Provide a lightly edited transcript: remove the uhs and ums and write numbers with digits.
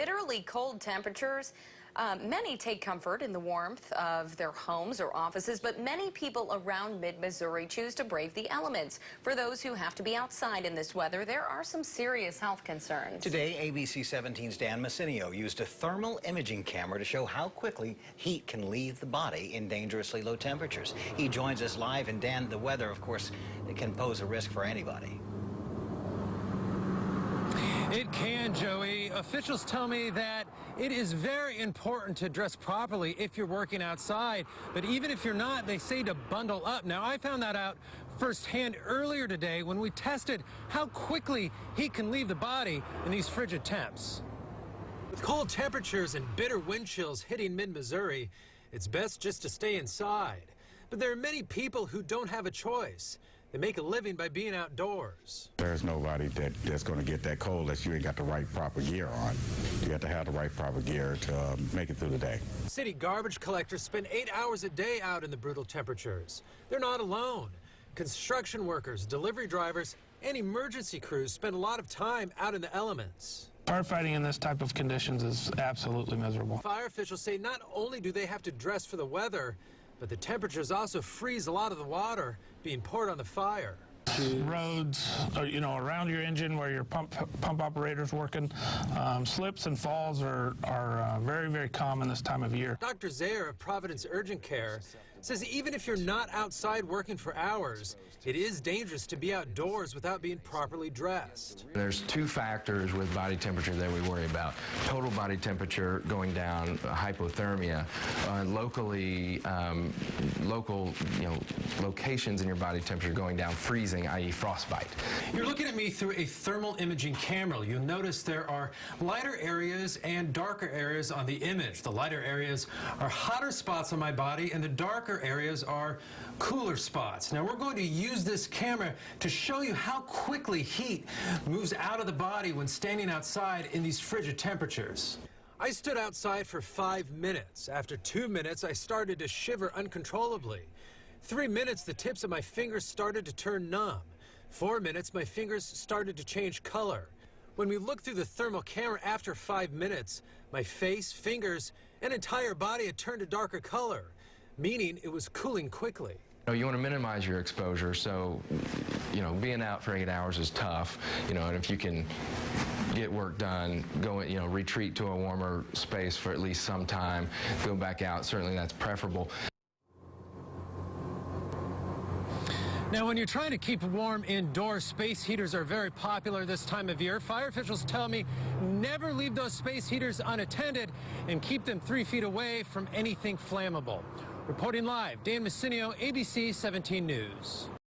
bitterly cold temperatures. Many take comfort in the warmth of their homes or offices, but many people around mid-Missouri choose to brave the elements. For those who have to be outside in this weather, there are some serious health concerns. Today, ABC 17's Dan Messinio used a thermal imaging camera to show how quickly heat can leave the body in dangerously low temperatures. He joins us live, and Dan, the weather, of course, it can pose a risk for anybody. It can, Joey. Officials tell me that it is very important to dress properly if you're working outside. But even if you're not, they say to bundle up. Now, I found that out firsthand earlier today when we tested how quickly heat can leave the body in these frigid temps. With cold temperatures and bitter wind chills hitting mid-Missouri, it's best just to stay inside. But there are many people who don't have a choice. They make a living by being outdoors. There's nobody that's going to get that cold unless you ain't got the right proper gear on. You have to have the right proper gear to make it through the day. City garbage collectors spend 8 hours a day out in the brutal temperatures. They're not alone. Construction workers, delivery drivers, and emergency crews spend a lot of time out in the elements. Firefighting in this type of conditions is absolutely miserable. Fire officials say not only do they have to dress for the weather, but the temperatures also freeze a lot of the water being poured on the fire. Roads, around your engine where your pump operator's working, slips and falls are very, very common this time of year. Dr. Zayer of Providence Urgent Care says even if you're not outside working for hours, it is dangerous to be outdoors without being properly dressed. There's two factors with body temperature that we worry about. Total body temperature going down, hypothermia, locations in your body temperature going down, freezing, i.e. frostbite. You're looking at me through a thermal imaging camera. You'll notice there are lighter areas and darker areas on the image. The lighter areas are hotter spots on my body, and the darker areas are cooler spots. Now we're going to use this camera to show you how quickly heat moves out of the body when standing outside in these frigid temperatures. I stood outside for 5 minutes. After 2 minutes, I started to shiver uncontrollably. 3 minutes, the tips of my fingers started to turn numb. 4 minutes, my fingers started to change color. When we looked through the thermal camera after 5 minutes, my face, fingers, and entire body had turned a darker color, meaning it was cooling quickly. You want to minimize your exposure, so being out for 8 hours is tough, and if you can get work done, go, retreat to a warmer space for at least some time, go back out, certainly that's preferable. Now, when you're trying to keep warm indoors, space heaters are very popular this time of year. Fire officials tell me never leave those space heaters unattended and keep them 3 feet away from anything flammable. Reporting live, Dan Messinio, ABC 17 News.